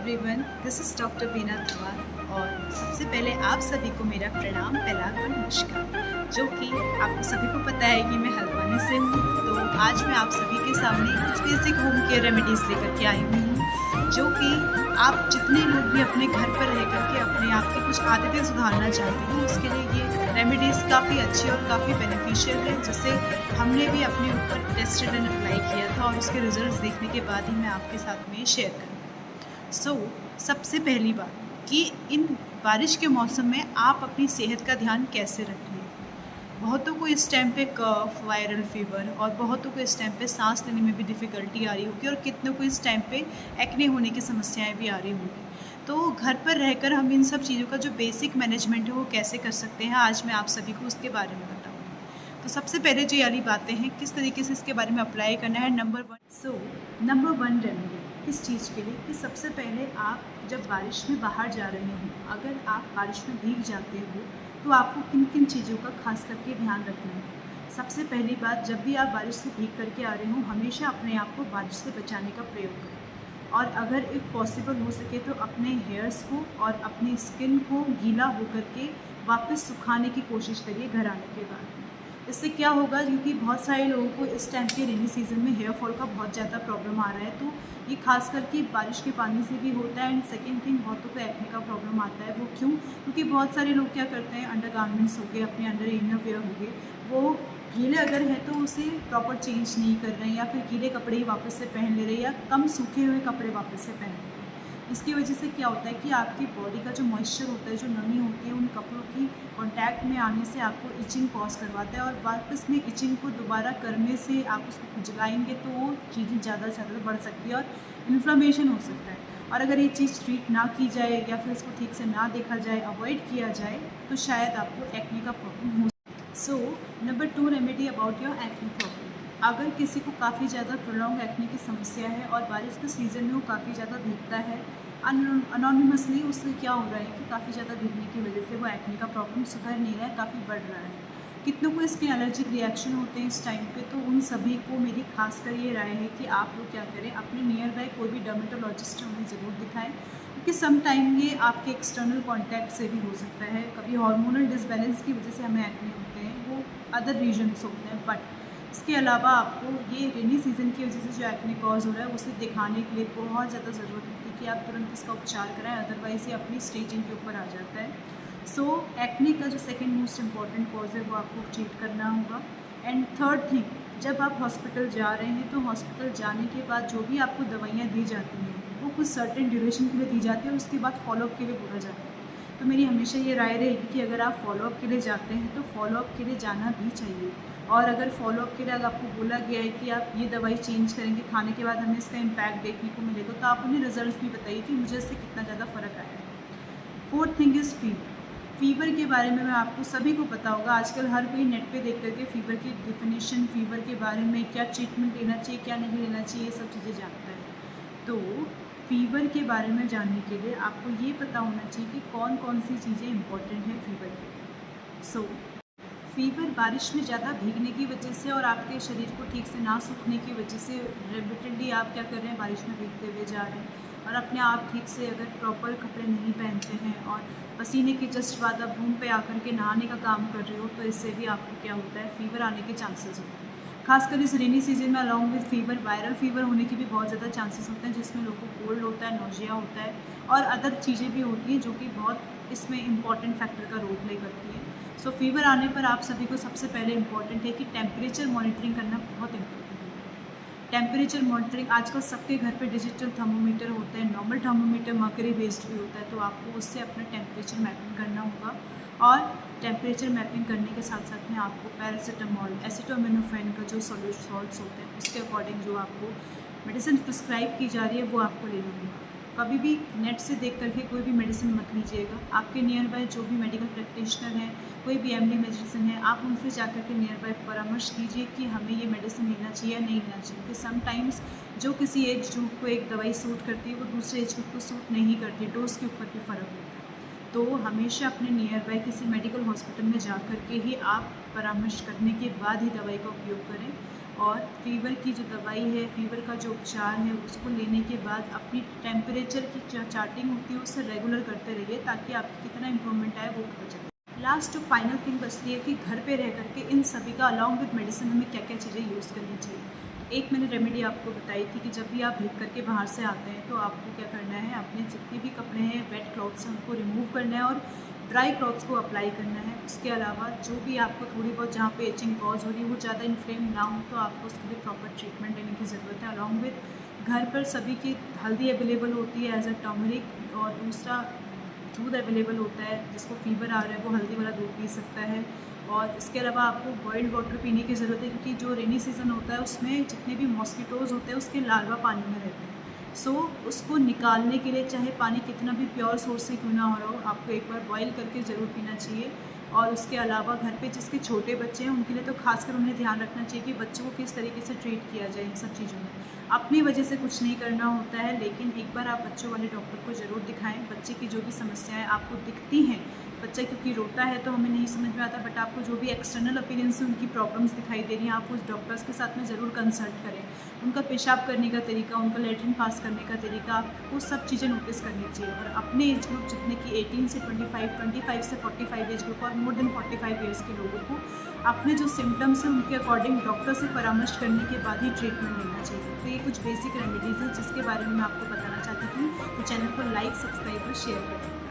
Everyone, this is doctor बीना धवार और सबसे पहले आप सभी को मेरा प्रणाम, पहला और नमस्कार। जो कि आपको सभी को पता है कि मैं हल्द्वानी से हूँ, तो आज मैं आप सभी के सामने कुछ बेसिक होम केयर रेमेडीज़ लेकर के आई हुई हूँ, जो कि आप जितने लोग भी अपने घर पर रह करके अपने आप की कुछ आदतें सुधारना चाहते हैं, उसके लिए ये रेमेडीज़ काफ़ी अच्छी और काफ़ी बेनिफिशियल है, जिसे हमने भी अपने ऊपर टेस्टेड एंड अप्लाई किया था और उसके रिजल्ट्स देखने के बाद ही मैं आपके साथ में शेयर करूँ। सबसे पहली बात कि इन बारिश के मौसम में आप अपनी सेहत का ध्यान कैसे रखें। बहुतों को इस टाइम पे कफ, वायरल फीवर और बहुतों को इस टाइम पे सांस लेने में भी डिफ़िकल्टी आ रही होगी और कितनों को इस टाइम पे एक्ने होने की समस्याएं भी आ रही होंगी। तो घर पर रहकर हम इन सब चीज़ों का जो बेसिक मैनेजमेंट है वो कैसे कर सकते हैं, आज मैं आप सभी को उसके बारे में बताऊँगी। तो सबसे पहले जो ये वाली बातें हैं, किस तरीके से इसके बारे में अप्लाई करना है। नंबर वन रेमेडी किस चीज़ के लिए कि सबसे पहले आप जब बारिश में बाहर जा रहे हो, अगर आप बारिश में भीग जाते हो तो आपको किन किन चीज़ों का खास करके ध्यान रखना है। सबसे पहली बात, जब भी आप बारिश से भीग करके आ रहे हो, हमेशा अपने आप को बारिश से बचाने का प्रयोग करें और अगर इफ़ पॉसिबल हो सके तो अपने हेयर्स को और अपनी स्किन को गीला होकर के वापस सुखाने की कोशिश करिए घर आने के बाद। इससे क्या होगा, क्योंकि बहुत सारे लोगों को इस टाइम के रेनी सीज़न में हेयर फॉल का बहुत ज़्यादा प्रॉब्लम आ रहा है, तो ये खास करके बारिश के पानी से भी होता है। एंड सेकेंड थिंग, बहुतों को एक्ने का प्रॉब्लम आता है। वो क्यों? क्योंकि बहुत सारे लोग क्या करते हैं, अंडर गारमेंट्स हो गए, अपने अंडर इनर वेयर हो गए, वो गीले अगर हैं तो उसे प्रॉपर चेंज नहीं कर रहे हैं या फिर गीले कपड़े ही वापस से पहन ले रहे हैं या कम सूखे हुए कपड़े वापस से पहन रहे हैं। इसकी वजह से क्या होता है कि आपकी बॉडी का जो मॉइस्चर होता है, जो नमी होती है, उन कपड़ों की कांटेक्ट में आने से आपको इचिंग कॉज करवाता है और वापस में इचिंग को दोबारा करने से आप उसको खुजलाएंगे तो वो चीज़ें ज़्यादा से ज़्यादा बढ़ सकती है और इन्फ्लेमेशन हो सकता है। और अगर ये चीज़ ट्रीट ना की जाए या फिर इसको ठीक से ना देखा जाए, अवॉइड किया जाए, तो शायद आपको एक्ने का प्रॉब्लम हो। Number 2 remedy about your acne problem. अगर किसी को काफ़ी ज़्यादा प्रोलॉन्ग एक्ने की समस्या है और बारिश के सीज़न में वो काफ़ी ज़्यादा भीगता है अनोनिमसली, उससे क्या हो रहा है कि काफ़ी ज़्यादा भीगने की वजह से वो एक्ने का प्रॉब्लम सुधर नहीं रहा है, काफ़ी बढ़ रहा है। कितनों को इसके एलर्जिक रिएक्शन होते हैं इस टाइम पे, तो उन सभी को मेरी खासकर ये राय है कि आप लोग क्या करें, अपने नियर बाय कोई भी डर्मेटोलॉजिस्ट उन्हें ज़रूर दिखाएं, क्योंकि सम टाइम ये आपके एक्सटर्नल कॉन्टैक्ट से भी हो सकता है। कभी हार्मोनल डिसबैलेंस की वजह से हमें एक्ने होते हैं, वो अदर रीजन्स होते हैं। बट इसके अलावा आपको ये रेनी सीज़न की वजह से जो एक्ने कॉज हो रहा है उसे दिखाने के लिए बहुत ज़्यादा ज़रूरत होती है कि आप तुरंत इसका उपचार कराएं, अदरवाइज़ ये अपनी स्टेजिंग के ऊपर आ जाता है। एक्ने का जो सेकंड मोस्ट इम्पॉर्टेंट कॉज है वो आपको ट्रीट करना होगा। एंड थर्ड थिंग, जब आप हॉस्पिटल जा रहे हैं तो हॉस्पिटल जाने के बाद जो भी आपको दवाइयाँ दी जाती हैं वो कुछ सर्टेन ड्यूरेशन के लिए दी जाती है और उसके बाद फॉलोअप के लिए बोला जाता है। तो मेरी हमेशा ये राय रहेगी कि अगर आप फॉलोअप के लिए जाते हैं तो फॉलोअप के लिए जाना भी चाहिए। और अगर फॉलोअप के लिए अगर आपको बोला गया है कि आप ये दवाई चेंज करेंगे, खाने के बाद हमें इसका इम्पैक्ट देखने को मिलेगा, तो आप उन्हें रिजल्ट भी बताइए कि मुझे इससे कितना ज़्यादा फ़र्क आया है। फोर्थ थिंग इज़ फीवर के बारे में मैं आपको सभी को पता होगा, आजकल हर कोई नेट पे देख करके फीवर की डिफिनेशन, फीवर के बारे में क्या ट्रीटमेंट लेना चाहिए, क्या नहीं लेना चाहिए, ये सब चीज़ें जानता है। तो फीवर के बारे में जानने के लिए आपको ये पता होना चाहिए कि कौन कौन सी चीज़ें इंपॉर्टेंट हैं फीवर के। फीवर बारिश में ज़्यादा भीगने की वजह से और आपके शरीर को ठीक से ना सूखने की वजह से रिपीटेडली आप क्या कर रहे हैं, बारिश में भीगते हुए जा रहे हैं और अपने आप ठीक से अगर प्रॉपर कपड़े नहीं पहनते हैं और पसीने के जस्ट बाद आप रूम पे आकर के नहाने का काम कर रहे हो, तो इससे भी आपको क्या होता है, फीवर आने के चांसेस होते हैं। खासकर इस रेनी सीजन में along with fever viral fever होने के भी बहुत ज़्यादा चांसेस होते हैं, जिसमें लोगों को कोल्ड होता है, नोजिया होता है और अदर चीज़ें भी होती हैं जो कि बहुत इसमें इंपॉर्टेंट फैक्टर का रोल प्ले करती है। फीवर आने पर आप सभी को सबसे पहले इम्पॉर्टेंट है कि टेम्परेचर मॉनिटरिंग करना बहुत इम्पोर्टेंट है। टेम्परेचर मॉनिटरिंग आजकल सबके घर पे डिजिटल थर्मोमीटर होता है, नॉर्मल थर्मोमीटर मर्करी बेस्ड भी होता है, तो आपको उससे अपना टेम्परेचर मैपिंग करना होगा। और टेम्परेचर मैपिंग करने के साथ साथ में आपको पैरासीटामॉल, एसिटामिनोफेन का जो सॉल्ट्स होते हैं उसके अकॉर्डिंग जो आपको मेडिसिन प्रिस्क्राइब की जा रही है वो आपको लेना होगा। कभी भी नेट से देख करके कोई भी मेडिसिन मत लीजिएगा। आपके नियर बाय जो भी मेडिकल प्रैक्टिशनर हैं, कोई भी एमडी मेडिसिन है, आप उनसे जाकर के नियर बाय परामर्श कीजिए कि हमें ये मेडिसिन लेना चाहिए या नहीं लेना चाहिए, क्योंकि समटाइम्स जो किसी एज ग्रुप को एक दवाई सूट करती है वो दूसरे एज ग्रुप को सूट नहीं करती, डोज के ऊपर भी फ़र्क होता है। तो हमेशा अपने नियर बाय किसी मेडिकल हॉस्पिटल में जा कर के ही आप परामर्श करने के बाद ही दवाई का उपयोग करें। और फीवर की जो दवाई है, फीवर का जो उपचार है, उसको लेने के बाद अपनी टेम्परेचर की जो चार्टिंग होती है उससे रेगुलर करते रहिए ताकि आपकी कितना इम्प्रूवमेंट आए वो पता चले। लास्ट और फाइनल थिंग बचती है कि घर पे रह करके इन सभी का अलॉन्ग विद मेडिसिन हमें क्या क्या चीज़ें यूज़ करनी चाहिए। एक मैंने रेमेडी आपको बताई थी कि जब भी आप भीग करके बाहर से आते हैं तो आपको क्या करना है, अपने जितने भी कपड़े हैं वेट क्लॉथ्स हैं उनको रिमूव करना है और ड्राई क्लॉथ्स को अप्लाई करना है। उसके अलावा जो भी आपको थोड़ी बहुत जहाँ पे एचिंग कॉज हो रही है वो ज़्यादा इन्फ्लेम ना हो तो आपको उसके लिए प्रॉपर ट्रीटमेंट लेने की ज़रूरत है। अलॉन्ग विद घर पर सभी की हल्दी अवेलेबल होती है एज अ टर्मरिक, और दूसरा दूध अवेलेबल होता है, जिसको फीवर आ रहा है वो हल्दी वाला दूध पी सकता है। और इसके अलावा आपको बॉइल्ड वाटर पीने की ज़रूरत है क्योंकि जो रेनी सीज़न होता है उसमें जितने भी मॉस्किटोज़ होते हैं उसके लार्वा पानी में रहते हैं। सो उसको निकालने के लिए चाहे पानी कितना भी प्योर सोर्स से क्यों ना हो रहा हो, आपको एक बार बॉईल करके ज़रूर पीना चाहिए। और उसके अलावा घर पे जिसके छोटे बच्चे हैं उनके लिए तो खासकर उन्हें ध्यान रखना चाहिए कि बच्चों को किस तरीके से ट्रीट किया जाए इन सब चीज़ों में। अपनी वजह से कुछ नहीं करना होता है, लेकिन एक बार आप बच्चों वाले डॉक्टर को ज़रूर दिखाएं। बच्चे की जो भी समस्याएं आपको दिखती हैं, बच्चा क्योंकि रोता है तो हमें नहीं समझ में आता, बट आपको जो भी एक्सटर्नल अपीयरेंस से उनकी प्रॉब्लम्स दिखाई दे रही हैं, आप उस डॉक्टर्स के साथ में ज़रूर कंसल्ट करें। उनका पेशाब करने का तरीका, उनका लेटरिन पास करने का तरीका, आपको सब चीज़ें नोटिस करनी चाहिए। और अपने एज ग्रुप जितने कि 18 से 25, 25 से 45 एज ग्रुप और मोर देन 45 ईयर्स के लोगों को अपने जो सिम्टम्स हैं उनके अकॉर्डिंग डॉक्टर से परामर्श करने के बाद ही ट्रीटमेंट लेना चाहिए। तो ये कुछ बेसिक रेमेडीज़ हैं जिसके बारे में मैं आपको बताना चाहती थी। तो चैनल को लाइक, सब्सक्राइब और शेयर करें।